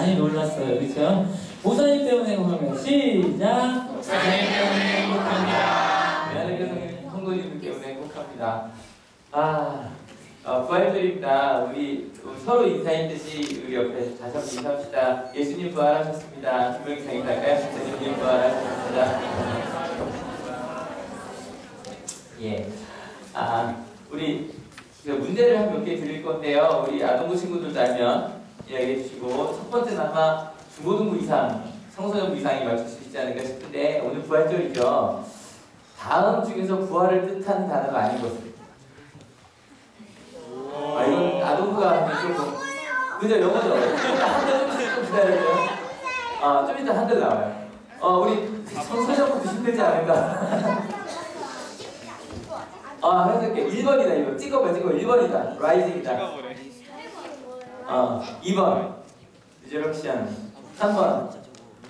많이 놀랐어요. 그렇죠? 목사님 때문에 행복하면 시작! 목사님 때문에 행복합니다. 대한민국 성도님들 때문에 행복합니다. 부활절입니다. 우리 서로 인사했듯이 우리 옆에 다시 한번 인사합시다. 예수님 부활하셨습니다. 두 명이 다 인사할까요? 예수님 부활하셨습니다. 예. 우리 문제를 한 몇 개 드릴 건데요. 우리 아동부 친구들도 알면 이야기해 주시고, 첫 번째는 아마 중고등부 이상, 청소년부 이상이 맞출 수 있지 않을까 싶은데, 오늘 부활절이죠. 다음 중에서 부활을 뜻하는 단어가 아닌 것을. 이건 아동부가 하면 조금. 그죠? 영어죠? 좀 기다려줘요. 좀 이따 한글 나와요. 우리 청소년부도 힘들지 않을까? 해석해. 1번이다, 1번. 찍어봐. 1번이다. 라이징이다. 2번. 리저럭션. 3번.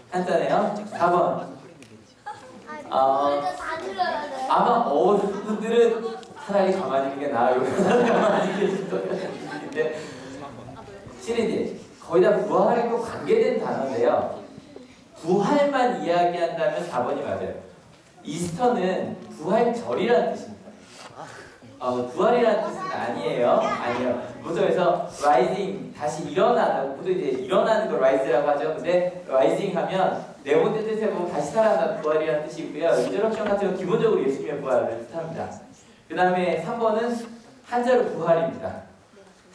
한자네요. 4번. 아마 어른들은 차라리 가만히 있는 게 나아요. 가만히 계실 것 같은데. 실은 거의 다 부활에 꼭 관계된 단어인데요. 부활만 이야기한다면 4번이 맞아요. 이스터는 부활절이라는 뜻입니다. 부활이라는 뜻은 아니에요. 보통에서 rising, 다시 일어나는, 보통 이제 일어나는 걸 rise라고 하죠. 근데 rising 하면 네 번째 뜻에 보면 다시 살아나는 부활이라는 뜻이 있고요. 리저럭션 같은 경우는 기본적으로 예수님의 부활을 뜻합니다. 그 다음에 3번은 한자로 부활입니다.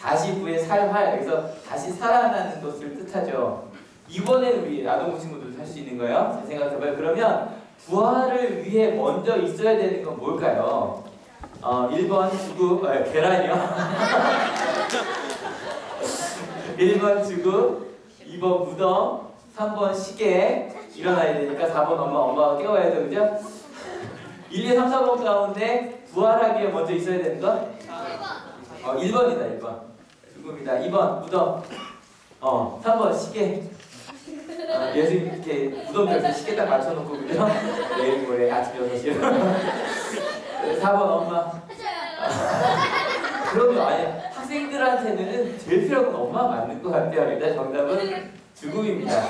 다시 부의 살활, 그래서 다시 살아나는 것을 뜻하죠. 이번에 우리 아동부 친구들 할 수 있는 거예요. 잘 생각해봐요. 그러면 부활을 위해 먼저 있어야 되는 건 뭘까요? 1번 주구, 계란이요. 1번 주구, 2번 무덤, 3번 시계. 일어나야 되니까 4번 엄마가 깨워야죠. 그죠? 1, 2, 3, 4번 가운데 부활하기 위해 먼저 있어야 되는 건? 1번이다, 1번. 죽음이다. 2번 무덤. 3번 시계. 예수님 이렇게 무덤에서 시계 딱 맞춰놓고, 그죠? 내일 모레 아침 6시에. 4번 엄마. 그럼요. 학생들한테는 제일 필요한 건 엄마 맞는 것 같아요. 일단 정답은 죽음입니다.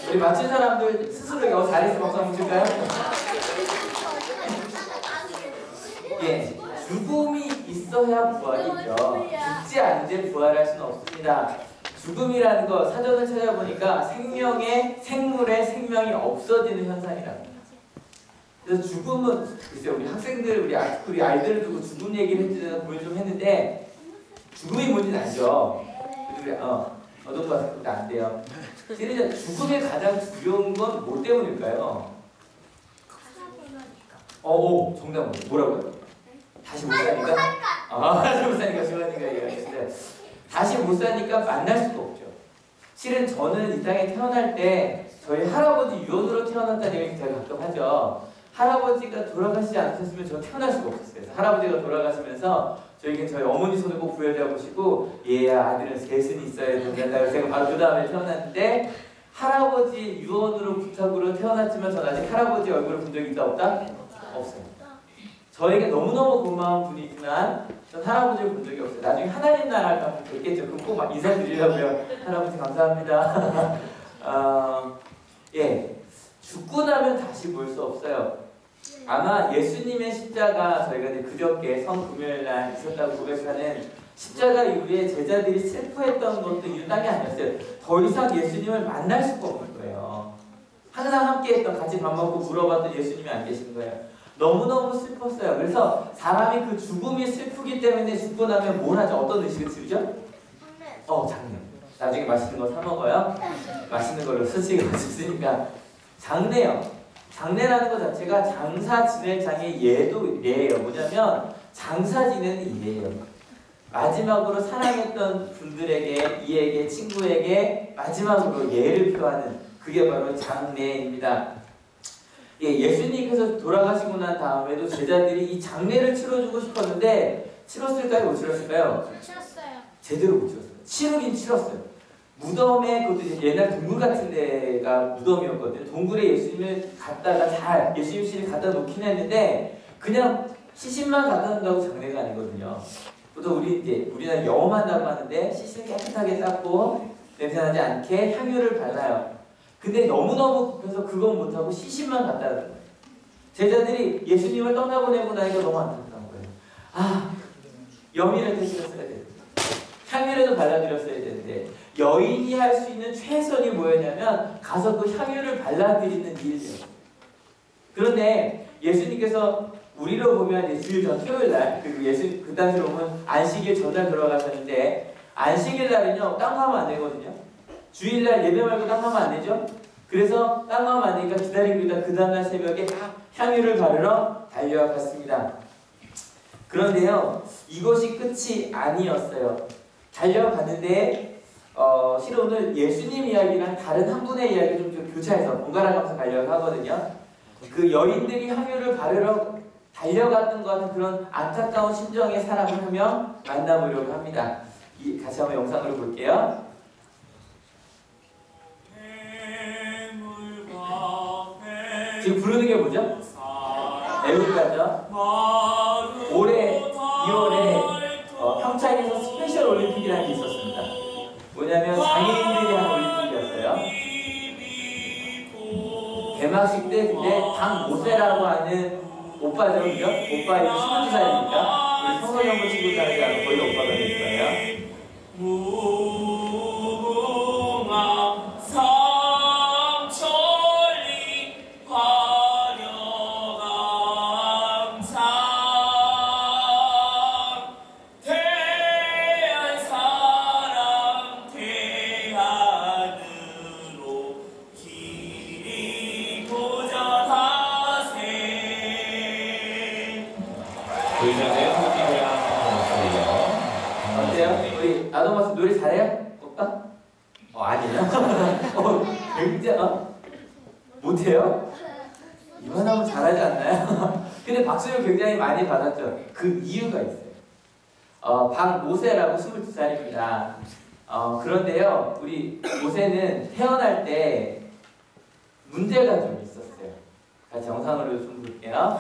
우리 맞춘 사람들 스스로 잘해서 박수 한번 칠까요? 예, 죽음이 있어야 부활이죠. 죽지 않은데 부활할 수는 없습니다. 죽음이라는 거 사전을 찾아보니까 생물의 생명이 없어지는 현상이랍니다. 그래서 죽음은, 글쎄요, 우리 학생들, 우리 아이들을 두고 죽음 얘기를 해주셔서 고민 좀 했는데, 죽음이 뭔지는 알죠? 어떤 거 같은 안 돼요. 실은 죽음의 가장 두려운 건 뭐 때문일까요? 정답 뭐라고요? 다시 못 사니까? 다시 못 사니까 주원이가 얘기하는데, 다시 못 사니까 만날 수가 없죠. 실은 저는 이 땅에 태어날 때 저희 할아버지 유언으로 태어났다는 얘기 제가 가끔 하죠. 할아버지가 돌아가시지 않으셨으면 저 태어날 수가 없었어요. 할아버지가 돌아가시면서 저에게 저희 어머니 손을 꼭 부여잡으시고, 얘야, 아들은 셋은 있어야 된다. 제가 바로 그 다음에 태어났는데, 할아버지 유언으로 부탁으로 태어났지만 전 아직 할아버지 얼굴을 본 적이 있다 없다? 없어요. 저에게 너무너무 고마운 분이지만 전 할아버지를 본 적이 없어요. 나중에 하나님 나라를 가면 뵙겠죠. 그럼 꼭 인사드리려고요. 할아버지 감사합니다. 죽고 나면 다시 볼 수 없어요. 아마 예수님의 십자가, 저희가 이제 그저께 성금요일날 있었다고 고백하는 십자가 이후에 제자들이 슬퍼했던 것도 이런 게 아니었어요. 더 이상 예수님을 만날 수가 없는 거예요. 항상 함께했던, 같이 밥 먹고 물어봤던 예수님이 안 계신 거예요. 너무너무 슬펐어요. 그래서 사람이 그 죽음이 슬프기 때문에 죽고 나면 뭘 하죠? 어떤 의식을 지르죠? 장례. 나중에 맛있는 거 사 먹어요. 맛있는 걸로 솔직히 맛있으니까. 장례요. 장례라는 것 자체가 장사 지낼 장의 예예요. 뭐냐면 장사 지내는 예예요. 마지막으로 사랑했던 분들에게, 이에게, 친구에게 마지막으로 예를 표하는, 그게 바로 장례입니다. 예수님께서 돌아가시고 난 다음에도 제자들이 이 장례를 치러주고 싶었는데 치렀을까요? 못 치렀을까요? 치렀어요. 제대로 못 치렀어요. 치르긴 치렀어요. 무덤에, 그것도 옛날 동굴 같은 데가 무덤이었거든요. 동굴에 예수님을 갖다가 예수님 씨를 갖다 놓긴 했는데 그냥 시신만 갖다 놓는다고 장례가 아니거든요. 보통 우리나라 영험한다고 하는데 시신을 깨끗하게 닦고 냄새나지 않게 향유를 발라요. 근데 너무너무 급해서 그건 못하고 시신만 갖다 는 거예요. 제자들이 예수님을 떠나보내고 나니까 너무 안타까운 거예요. 아, 여미를 드셨어야 되는데, 향유라도 발라드렸어야 되는데, 여인이 할 수 있는 최선이 뭐였냐면 가서 그 향유를 발라드리는 일이에요. 그런데 예수님께서 우리로 보면 이제 주일 전 토요일 날, 그리고 그 당시로 보면 안식일 전날 돌아가셨는데, 안식일 날은요 땅 파면 안 되거든요. 주일날 예배 말고 땅 파면 안 되죠. 그래서 땅 파면 안 되니까 기다리고 있다 그 다음날 새벽에 향유를 바르러 달려갔습니다. 그런데요 이것이 끝이 아니었어요. 달려갔는데 실은 오늘 예수님 이야기랑 다른 한 분의 이야기 좀 교차해서 번갈아가면서 가려고 하거든요. 그 여인들이 향유를 바르러 달려갔던 것 같은 그런 안타까운 심정의 사람을 한 명 만나보려고 합니다. 같이 한번 영상으로 볼게요. 지금 부르는 게 뭐죠? 애국가죠. 올해 2월에 평창에서 스페셜 올림픽이라는 게 있었습니다. 뭐냐면 장애인들이 한 올림픽이었어요. 개막식 때 근데 박모세라고 하는 오빠죠, 그죠? 오빠 이름 22살이니까 우리 성서정부 친구들한테 거의 오빠가 될 거예요. 무궁화 삼천리 화려강산 태안 사랑 태안으로 길이 도전하세. 의자에 후기를 하세요. 어때요? 우리 아도마스 노래 잘해요? 오빠? 아니에요? 굉장히 못해요? 이만하면 잘하지 않나요? 근데 박수를 굉장히 많이 받았죠. 그 이유가 있어요. 박모세라고 22살입니다. 그런데요, 우리 모세는 태어날 때 문제가 좀 있었어요. 같이 영상으로 좀 볼게요.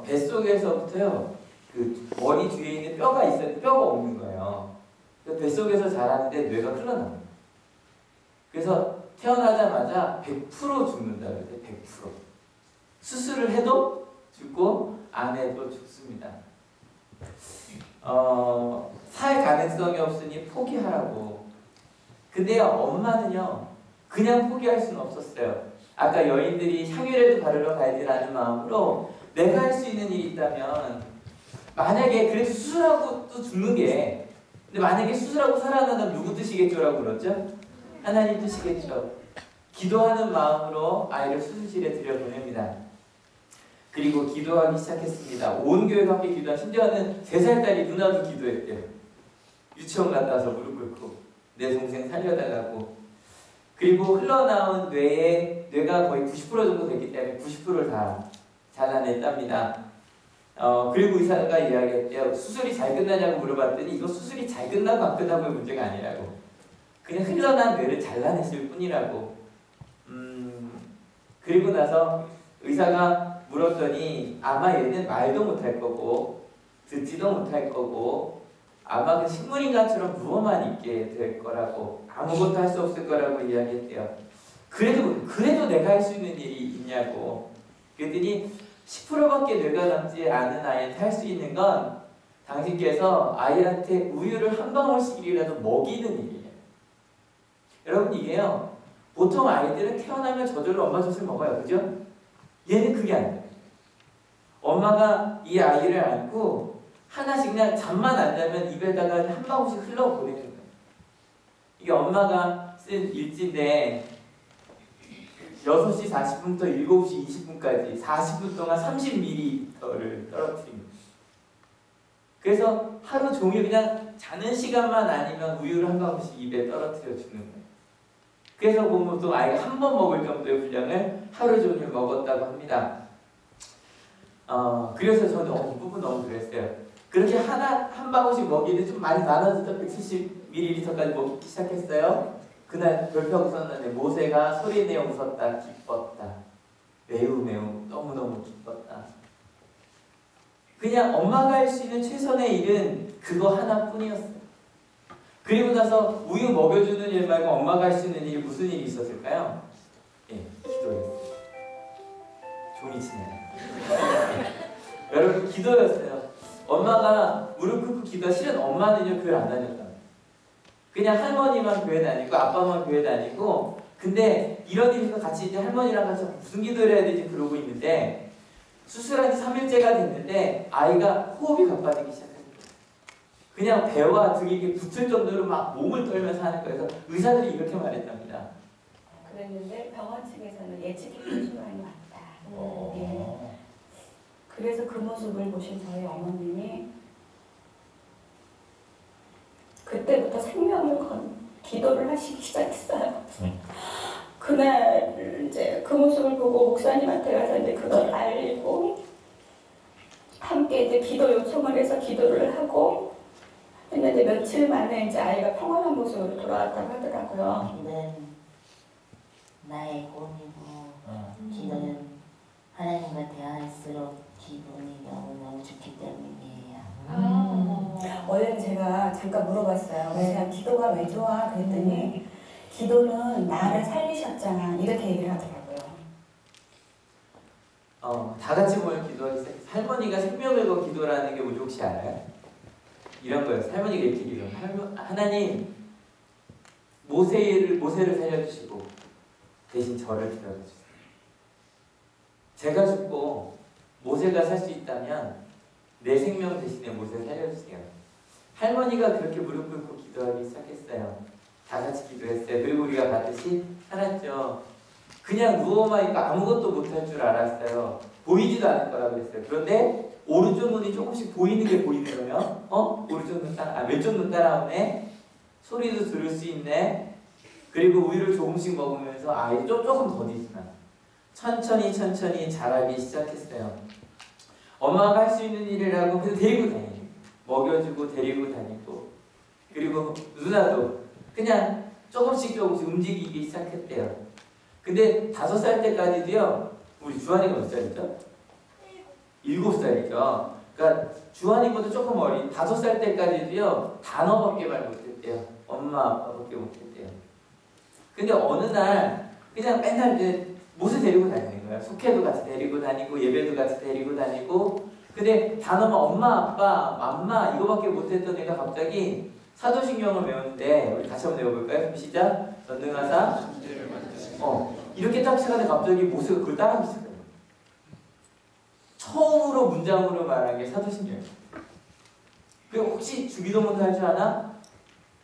뱃속에서부터요, 그 머리 뒤에 있는 뼈가 있었는데 뼈가 없는 거예요. 뱃속에서 자라는데 뇌가 흘러나와요. 그래서 태어나자마자 100% 죽는다 그래요. 100%. 수술을 해도 죽고 안 해도 죽습니다. 살 가능성이 없으니 포기하라고. 근데요, 엄마는요, 그냥 포기할 수는 없었어요. 아까 여인들이 향유라도 바르러 가야지라는 마음으로 내가 할 수 있는 일이 있다면, 만약에 그래도 수술하고 또 죽는 게, 근데 만약에 수술하고 살아난다면 누구 뜻이겠죠라고 그러죠? 하나님 뜻이겠죠. 기도하는 마음으로 아이를 수술실에 들여보냅니다. 그리고 기도하기 시작했습니다. 온 교회가 함께 기도한, 심지어는 3살 딸이 누나도 기도했대요. 유치원 갔다 와서 무릎 꿇고 내 동생 살려달라고. 그리고 흘러나온 뇌가 거의 90% 정도 됐기 때문에 90%를 다 잘라냈답니다. 그리고 의사가 이야기했대요. 수술이 잘 끝나냐고 물어봤더니 이거 수술이 잘 끝나고 안 끝나고의 문제가 아니라고. 그냥 흘러난 뇌를 잘라냈을 뿐이라고. 그리고 나서 의사가 물었더니 아마 얘는 말도 못할 거고 듣지도 못할 거고 아마 그 식물인간처럼 누워만 있게 될 거라고, 아무것도 할 수 없을 거라고 이야기했대요. 그래도 내가 할 수 있는 일이 있냐고. 그랬더니 10%밖에 뇌가 남지 않은 아이한테 할 수 있는 건 당신께서 아이한테 우유를 한 방울씩이라도 먹이는 일이에요. 여러분 이게요. 보통 아이들은 태어나면 저절로 엄마 젖을 먹어요. 그죠? 얘는 그게 아니에요. 엄마가 이 아이를 안고 하나씩 그냥 잠만 안 자면 입에다가 한 방울씩 흘러보내는 거예요. 이게 엄마가 쓴 일지인데 6시 40분부터 7시 20분까지 40분 동안 30ml를 떨어뜨립니다. 그래서 하루 종일 그냥 자는 시간만 아니면 우유를 한 방울씩 입에 떨어뜨려 주는 거예요. 그래서 보면 또 아이가 한 번 먹을 정도의 분량을 하루 종일 먹었다고 합니다. 그래서 저는 이 부분 너무 그랬어요. 그렇게 한 방울씩 먹이는데 좀 많이 많아져서 170ml까지 먹기 시작했어요. 그날 별표하고 썼는데 모세가 소리내어 웃었다, 기뻤다. 매우 너무너무 기뻤다. 그냥 엄마가 할 수 있는 최선의 일은 그거 하나뿐이었어요. 그리고 나서 우유 먹여주는 일 말고 엄마가 할 수 있는 일이 무슨 일이 있었을까요? 예, 기도였어요. 종이 치네요. 여러분 기도였어요. 엄마가 무릎 꿇고 기도하 실은 엄마는요 교회 안 다녔다. 그냥 할머니만 교회 다니고 아빠만 교회 다니고 근데 이런 일에서 같이 이제 할머니랑 같이 무슨 기도를 해야 되지 그러고 있는데 수술한 지 3일째가 됐는데 아이가 호흡이 가빠지기 시작합니다. 그냥 배와 등이 이렇게 붙을 정도로 막 몸을 떨면서 하는 거예요. 그래서 의사들이 이렇게 말했답니다. 그랬는데 병원 측에서는 예측이 불가능이 맞다. 예. 그래서 그 모습을 보신 저희 어머님이 그때부터 생명을 건 기도를 하시기 시작했어요. 그날 이제 그 모습을 보고 목사님한테 가서 이제 그걸 알리고 함께 이제 기도 요청을 해서 기도를 하고 했는데 며칠 만에 이제 아이가 평안한 모습으로 돌아왔다고 하더라고요. 기도는 나의 고민이고 기도는 하나님과 대화할수록 기분이 너무너무 좋기 때문이에요. 원래는 제가 잠깐 물어봤어요. 그냥 기도가 왜 좋아? 그랬더니 기도는 나를 살리셨잖아. 이렇게 얘기를 하더라고요. 다 같이 모여 기도하기 시작. 할머니가 생명을 건 기도라는 게 뭔지 혹시 알아요? 이런 거예요. 할머니가 이렇게 기도해요. 하나님 모세를 살려주시고 대신 저를 데려가주세요. 제가 죽고 모세가 살 수 있다면 내 생명 대신에 모세를 살려주세요. 할머니가 그렇게 무릎 꿇고 기도하기 시작했어요. 다 같이 기도했어요. 그리고 우리가 받듯이 살았죠. 그냥 누워만 있고 아무것도 못할 줄 알았어요. 보이지도 않을 거라 그랬어요. 그런데 오른쪽 눈이 조금씩 보이는 게 보이는 거예요. 오른쪽 눈 왼쪽 눈 따라오네. 소리도 들을 수 있네. 그리고 우유를 조금씩 먹으면서 아이 조금 더디지만 천천히 자라기 시작했어요. 엄마가 할 수 있는 일이라고 그래서 데리고 다니고 먹여주고 데리고 다니고 그리고 누나도 그냥 조금씩 움직이기 시작했대요. 근데 5살 때까지도요. 우리 주한이가 몇 살이죠? 7살이죠. 그러니까 주한이보다 조금 어린 5살 때까지도요. 단어밖에 말 못했대요. 엄마 아빠밖에 못했대요. 근데 어느 날 그냥 맨날 이제 모세 데리고 다니는 거예요. 속회도 같이 데리고 다니고 예배도 같이 데리고 다니고 근데 단어만 엄마 아빠 맘마 이거밖에 못했던 애가 갑자기 사도신경을 외우는데 우리 다시 한번 외워볼까요? 시작. 전능하사 이렇게 딱 시작하는데 갑자기 모세가 그걸 따라하기 시작해요. 처음으로 문장으로 말한 게 사도신경이에요. 그리고 혹시 주기도문도 할 줄 아나?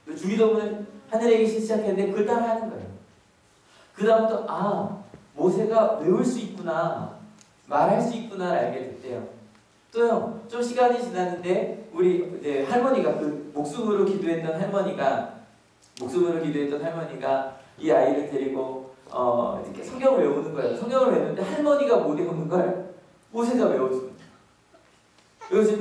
주기도문을 하늘에 계시 시작했는데 그걸 따라하는 거예요. 그 다음부터 모세가 외울 수 있구나 말할 수 있구나를 알게 됐대요. 또요 좀 시간이 지났는데 우리 이제 할머니가 그 목숨으로 기도했던 할머니가 이 아이를 데리고 이렇게 성경을 외우는 거예요. 성경을 외우는데 할머니가 못 외우는 걸 모세가 외워주는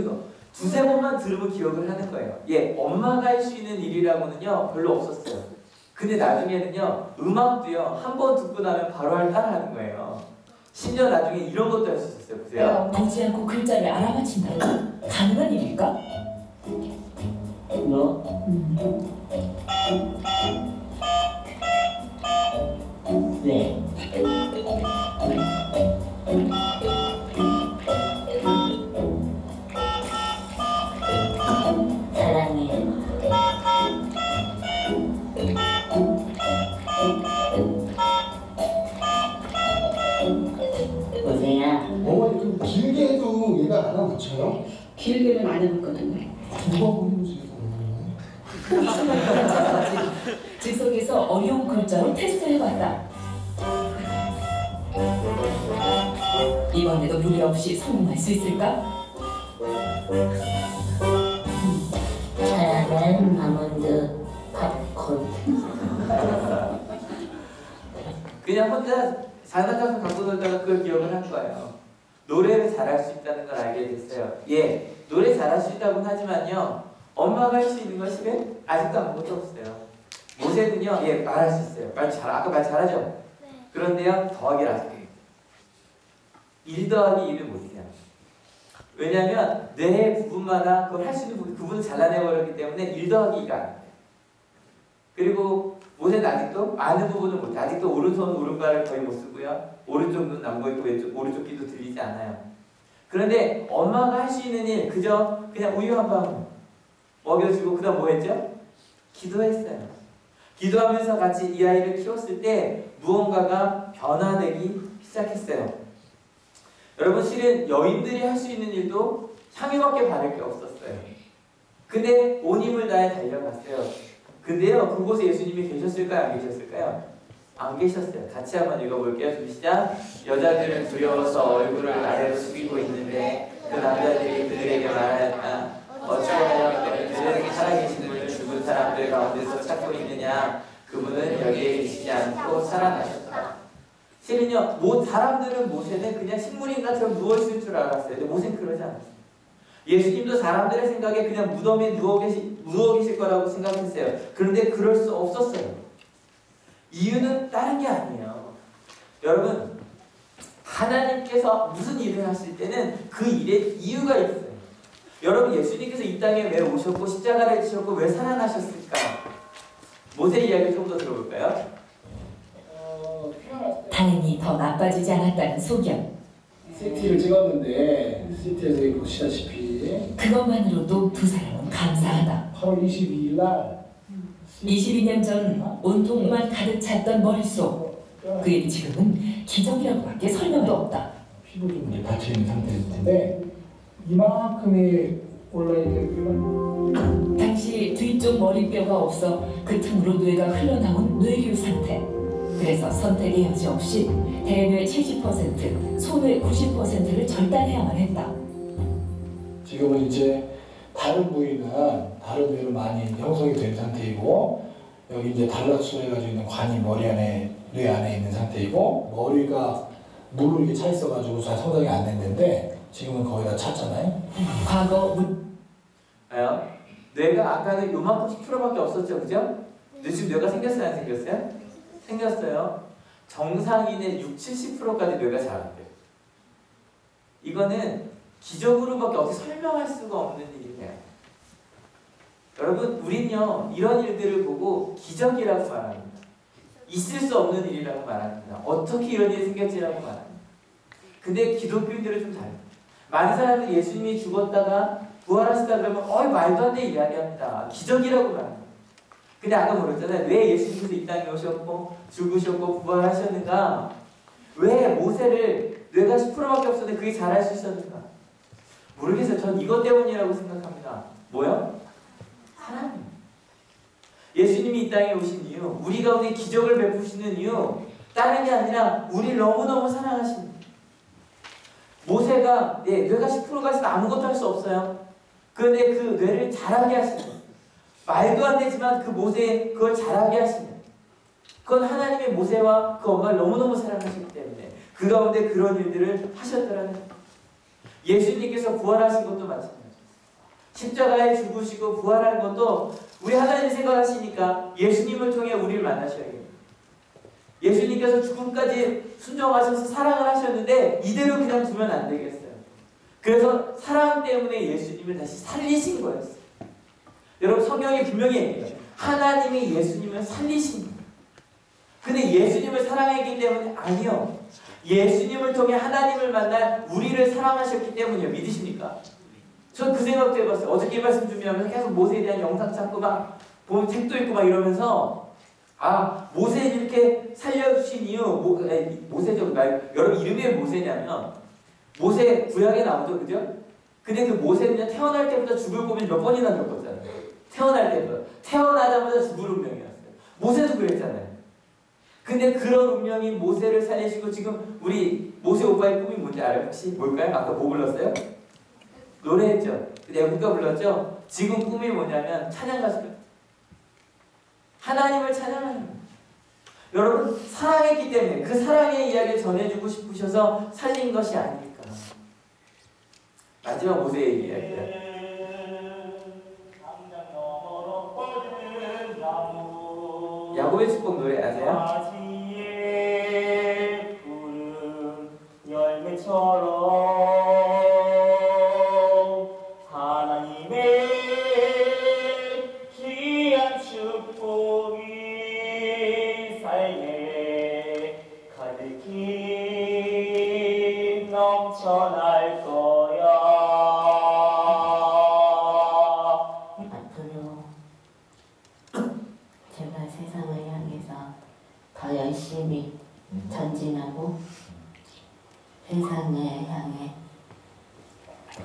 거. 2-3번만 들으면 기억을 하는 거예요. 엄마가 할 수 있는 일이라고는요 별로 없었어요. 근데 나중에는요 음악도요 한 번 듣고 나면 바로 따라하는 거예요. 심지어 나중에 이런 것도 할 수 있었어요. 보세요. 보지 않고 글자를 알아맞힌다고? 가능한 일일까? 너? 네. 어머니 좀 길게 해도 얘가 안 맞춰요? 길게는 안 해봤거든요. 누가 보여주세요. 즉석에서 어려운 글자로 테스트해봤다. 이번에도 무리 없이 성공할 수 있을까? 잘하면 아몬드 팝콘. 그냥 혼자 장난감을 갖고 놀다가 그걸 기억을 한 거예요. 노래를 잘할 수 있다는 걸 알게 됐어요. 예, 노래 잘할 수 있다고는 하지만요, 엄마가 할 수 있는 것이 아직도 아무것도 없어요. 모세는요, 예, 말할 수 있어요. 아까 말 잘하죠? 그런데요, 더하기를 아직 해요. 1 더하기 1을 못해요. 왜냐하면 뇌 부분마다 그걸 할 수 있는 부분을 잘라내버렸기 때문에 1 더하기 2가 안 돼요. 그리고 모세는 아직도 아는 부분을 못해. 아직도 오른손 오른발을 거의 못 쓰고요. 오른쪽 눈 안 보이고 오른쪽 귀도 들리지 않아요. 그런데 엄마가 할 수 있는 일, 그저 그냥 우유 한 방울 먹여주고 그다음 뭐 했죠? 기도했어요. 기도하면서 같이 이 아이를 키웠을 때 무언가가 변화되기 시작했어요. 여러분, 실은 여인들이 할 수 있는 일도 향유밖에 바를 게 없었어요. 근데 온 힘을 다해 달려갔어요. 근데요, 그곳에 예수님이 계셨을까요? 안 계셨을까요? 안 계셨어요. 같이 한번 읽어볼게요. 좀 시작. 여자들은 두려워서 얼굴을 아래로 숙이고 있는데 그 남자들이 그들에게 말하였다. 어찌하여 너희들은 살아계신 분을 죽은 사람들 가운데서 찾고 있느냐? 그분은 여기에 계시지 않고 살아나셨다. 실은요, 사람들은 모세는 그냥 식물인간처럼 누워있을 줄 알았어요. 근데 모세는 그러지 않았어요. 예수님도 사람들의 생각에 그냥 무덤에 누워 계실 거라고 생각했어요. 그런데 그럴 수 없었어요. 이유는 다른 게 아니에요. 여러분, 하나님께서 무슨 일을 하실 때는 그 일에 이유가 있어요. 여러분, 예수님께서 이 땅에 왜 오셨고 십자가를 지셨고 왜 살아나셨을까? 모세 이야기를 좀 더 들어볼까요? 다행히 더 나빠지지 않았다는 소견. CT를 찍었는데 CT에서 보시다시피 그것만으로도 두 사람은 감사하다. 8월 22일 날 22년 전 온통만 가득 찼던 머릿속. 그의 지금은 기적이라고밖에 설명도 없다. 피부 좀 이제 닫혀 있는 상태일 텐데 이만큼의 온라인 당시 뒤쪽 머리뼈가 없어 그 틈으로 뇌가 흘러나온 뇌류 상태. 그래서 선택의 여지 없이 대뇌 70%, 소뇌 90%를 절단해야만 했다. 지금은 이제 다른 부위는 다른 뇌로 많이 형성이 된 상태이고 여기 이제 단락수해가지고 있는 관이 머리 안에 뇌 안에 있는 상태이고 머리가 물로 이렇게 차 있어가지고 잘 성장이 안 됐는데 지금은 거의 다 찼잖아요. 과거 뇌가 아까는 요만큼 10%밖에 없었죠, 그죠? 근데 지금 뇌가 생겼어요, 안 생겼어요? 생겼어요. 정상인의 60-70%까지 뇌가 자란대요. 이거는 기적으로밖에 어떻게 설명할 수가 없는 일이에요. 여러분, 우린요, 이런 일들을 보고 기적이라고 말합니다. 있을 수 없는 일이라고 말합니다. 어떻게 이런 일이 생겼지라고 말합니다. 근데 기독교인들은 좀 달라요. 많은 사람들이 예수님이 죽었다가 부활하시다 그러면 말도 안 되는 이야기합니다. 기적이라고 말합니다. 근데 아까 물었잖아요. 왜 예수님께서 이 땅에 오셨고 죽으셨고 부활하셨는가? 왜 모세를 뇌가 10%밖에 없었는데 그게 잘할 수 있었는가? 모르겠어요. 전 이것 때문이라고 생각합니다. 뭐요? 사랑입니다. 예수님이 이 땅에 오신 이유, 우리 가운데 기적을 베푸시는 이유, 다른 게 아니라 우리를 너무너무 사랑하십니다. 모세가 뇌가 10%가 있으면 아무것도 할 수 없어요. 그런데 그 뇌를 자라게 하시는 거예요. 말도 안 되지만 그 모세 그걸 자라게 하시는 거예요. 그건 하나님의 모세와 그 엄마를 너무너무 사랑하시기 때문에 그 가운데 그런 일들을 하셨더라는 거예요. 예수님께서 부활하신 것도 마찬가지예요. 십자가에 죽으시고 부활하는 것도 우리 하나님 생각하시니까 예수님을 통해 우리를 만나셔야겠네요. 예수님께서 죽음까지 순종하셔서 사랑을 하셨는데 이대로 그냥 두면 안 되겠어요. 그래서 사랑 때문에 예수님을 다시 살리신 거였어요. 여러분, 성경에 분명히 얘기해요. 하나님이 예수님을 살리신 거예요. 근데 예수님을 사랑했기 때문에 아니요. 예수님을 통해 하나님을 만난 우리를 사랑하셨기 때문이에요. 믿으십니까? 전 그 생각도 해봤어요. 어저께 말씀 준비하면서 계속 모세에 대한 영상 찾고 막 보면 책도 읽고 막 이러면서 모세를 이렇게 살려주신 이유, 모세죠. 여러분, 이름이 왜 모세냐면 모세 구약에 나오죠, 그죠? 근데 그 모세는요 태어날 때부터 죽을 고민 몇 번이나 겪었잖아요. 태어날 때부터 태어나자마자 죽을 운명이었어요. 모세도 그랬잖아요. 근데 그런 운명인 모세를 살리시고 지금 우리 모세 오빠의 꿈이 뭔지 알아요? 혹시 뭘까요? 아까 뭐 불렀어요? 노래했죠. 애국가 불렀죠. 지금 꿈이 뭐냐면 찬양 가수요. 하나님을 찬양하는 거예요. 여러분 사랑했기 때문에 그 사랑의 이야기를 전해주고 싶으셔서 살린 것이 아닐까. 마지막 모세의 이야기예요. 당장 너머로 뻗은 나무 야곱의 축복 노래 아세요? 가지에 푸른 열매처럼 하나님의 귀한 축복이 삶에 가득히 넘쳐날 거야. 앞으로 제가 세상을 향해서 더 열심히 전진하고 세상을 향해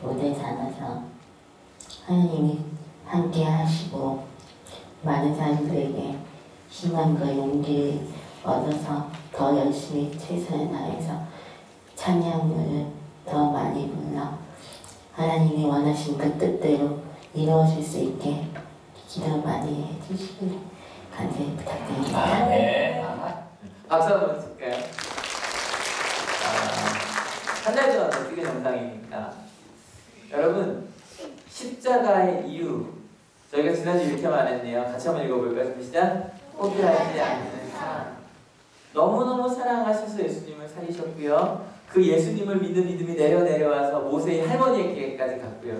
무대 삼아서 하나님이 함께 하시고 많은 사람들에게 희망과 용기를 얻어서 더 열심히 최선을 다해서 찬양을 더 많이 불러 하나님이 원하신 그 뜻대로 이루어질 수 있게 기도 많이 해주시길 간절히 부탁드립니다. 네. 박수 한번 칠까요? 한 달 전 찍은 영상이니까 여러분 십자가의 이유 저희가 지난주 이렇게 말했네요. 같이 한번 읽어볼까요? 시작. 포기하지 않는 사랑. 너무너무 사랑하셔서 예수님을 살리셨고요. 그 예수님을 믿는 믿음이 내려와서 모세의 할머니에게까지 갔고요.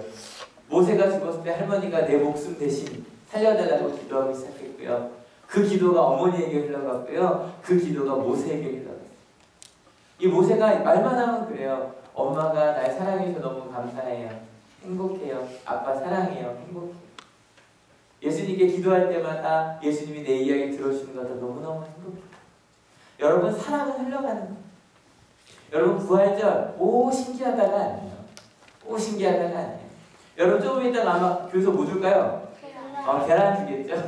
모세가 죽었을 때 할머니가 내 목숨 대신 살려달라고 기도하기 시작했고요. 그 기도가 어머니에게 흘러갔고요. 그 기도가 모세에게 흘러갔어요. 이 모세가 말만 하면 그래요. 엄마가 날 사랑해서 너무 감사해요. 행복해요. 아빠 사랑해요. 행복해요. 예수님께 기도할 때마다 예수님이 내 이야기 들어주시는 것도 너무너무 행복해요. 여러분 사랑은 흘러가는 거예요. 여러분 부활절 오 신기하다가 아니에요. 오 신기하다가 아니에요. 여러분 조금 이따가 아마 교회에서 뭐 줄까요? 계란 주겠죠?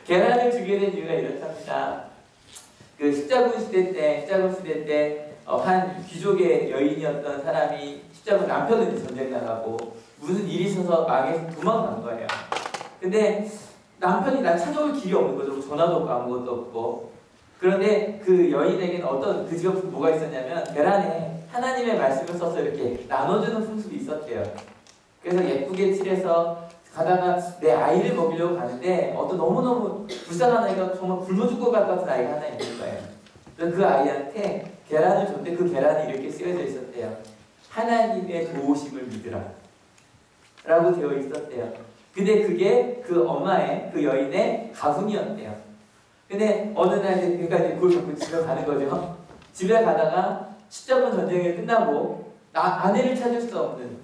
계란을 주게 된 이유가 이렇답니다. 그 십자군 시대 때 한 귀족의 여인이었던 사람이 십자군 남편은 전쟁 나가고 무슨 일이 있어서 망해서 도망간 거예요. 근데 남편이 나 찾아올 길이 없는 거죠. 전화도 없고 아무것도 없고. 그런데 그 여인에게는 어떤 그 집에 뭐가 있었냐면 계란에 하나님의 말씀을 써서 이렇게 나눠주는 풍습이 있었대요. 그래서 예쁘게 칠해서 가다가 내 아이를 먹이려고 가는데 어떤 너무너무 불쌍한 아이가 정말 굶어 죽을 것 같은 아이가 하나 있는 거예요. 그래서 그 아이한테 계란을 줬는데 그 계란이 이렇게 쓰여져 있었대요. 하나님의 도우심을 믿으라 라고 되어 있었대요. 근데 그게 그 엄마의 그 여인의 가훈이었대요. 근데 어느 날 그러니까 이제 그걸 갖고 집에 가는 거죠. 집에 가다가 십자군 전쟁이 끝나고 아내를 찾을 수 없는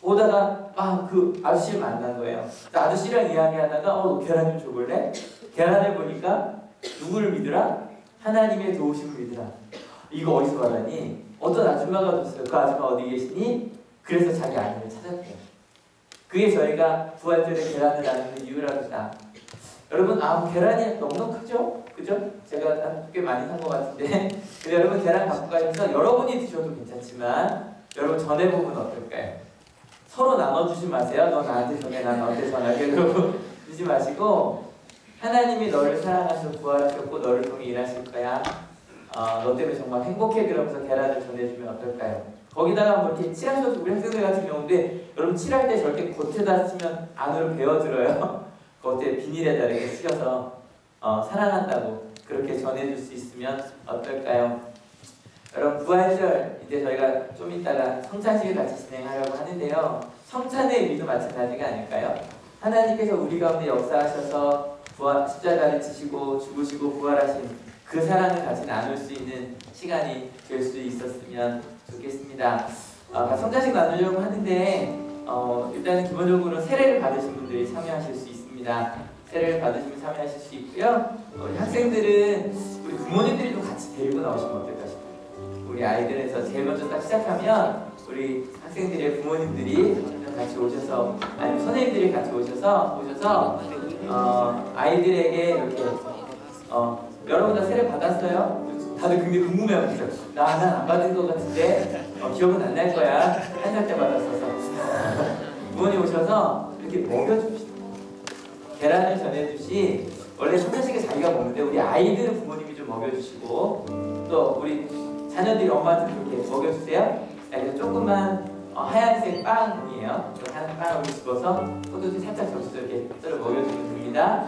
오다가 그 아저씨를 만난 거예요. 아저씨랑 이야기하다가 너 계란 좀 줘볼래? 계란을 보니까 누구를 믿으라? 하나님의 도우심을 믿으라. 이거 어디서 받았니? 어떤 아줌마가 줬어요. 그 아줌마 어디 계시니? 그래서 자기 아내를 찾았대요. 그게 저희가 부활절에 계란을 나누는 이유랍니다. 여러분 계란이 너무 크죠? 그죠? 제가 꽤 많이 산 것 같은데 근데 여러분 계란 갖고 가셔서 여러분이 드셔도 괜찮지만 여러분 전해보면 어떨까요? 서로 나눠주지 마세요. 너 나한테 전해, 난 너한테 전하게. 그러고 주지 마시고 하나님이 너를 사랑하셔서 부활하셨고 너를 통해 일하실 거야. 너 때문에 정말 행복해. 그러면서 계란을 전해주면 어떨까요? 거기다가 뭐 이렇게 칠하셔도 우리 학생들 같은 경우인데 여러분 칠할 때 저렇게 겉에다 쓰면 안으로 베어들어요. 겉에 비닐에다 이렇게 쓰여서 사랑한다고 그렇게 전해줄 수 있으면 어떨까요? 여러분 부활절 이제 저희가 좀 이따가 성찬식을 같이 진행하려고 하는데요. 성찬의 의미도 마찬가지가 아닐까요? 하나님께서 우리 가운데 역사하셔서 십자가를 지시고 죽으시고 부활하신 그 사랑을 같이 나눌 수 있는 시간이 될 수 있었으면 좋겠습니다. 성찬식 나누려고 하는데 일단은 기본적으로 세례를 받으신 분들이 참여하실 수 있습니다. 세례를 받으시면 참여하실 수 있고요. 우리 학생들은 우리 부모님들이 좀 같이 데리고 나오시면 어떨까 싶어요. 우리 우리 아이들에서 제일 먼저 딱 시작하면 우리 학생들의 부모님들이 같이 오셔서 아니면 선생님들이 같이 오셔서 아이들에게 이렇게 여러분 다 세례 받았어요? 다들 굉장히 궁금해합니다. 나는 안 받은 것 같은데 기억은 안 날 거야. 한 살 때 받았어서 부모님 오셔서 이렇게 먹여줍시다. 계란을 전해주시. 원래 성찬식에 자기가 먹는데 우리 아이들은 부모님이 좀 먹여주시고 또 우리 자녀들이 엄마한테 그렇게 먹여주세요. 이렇게 조그만 하얀색 빵이에요. 하얀 빵을 집어서 포도주 살짝 적셔서 이렇게 썰어 먹여주면 됩니다.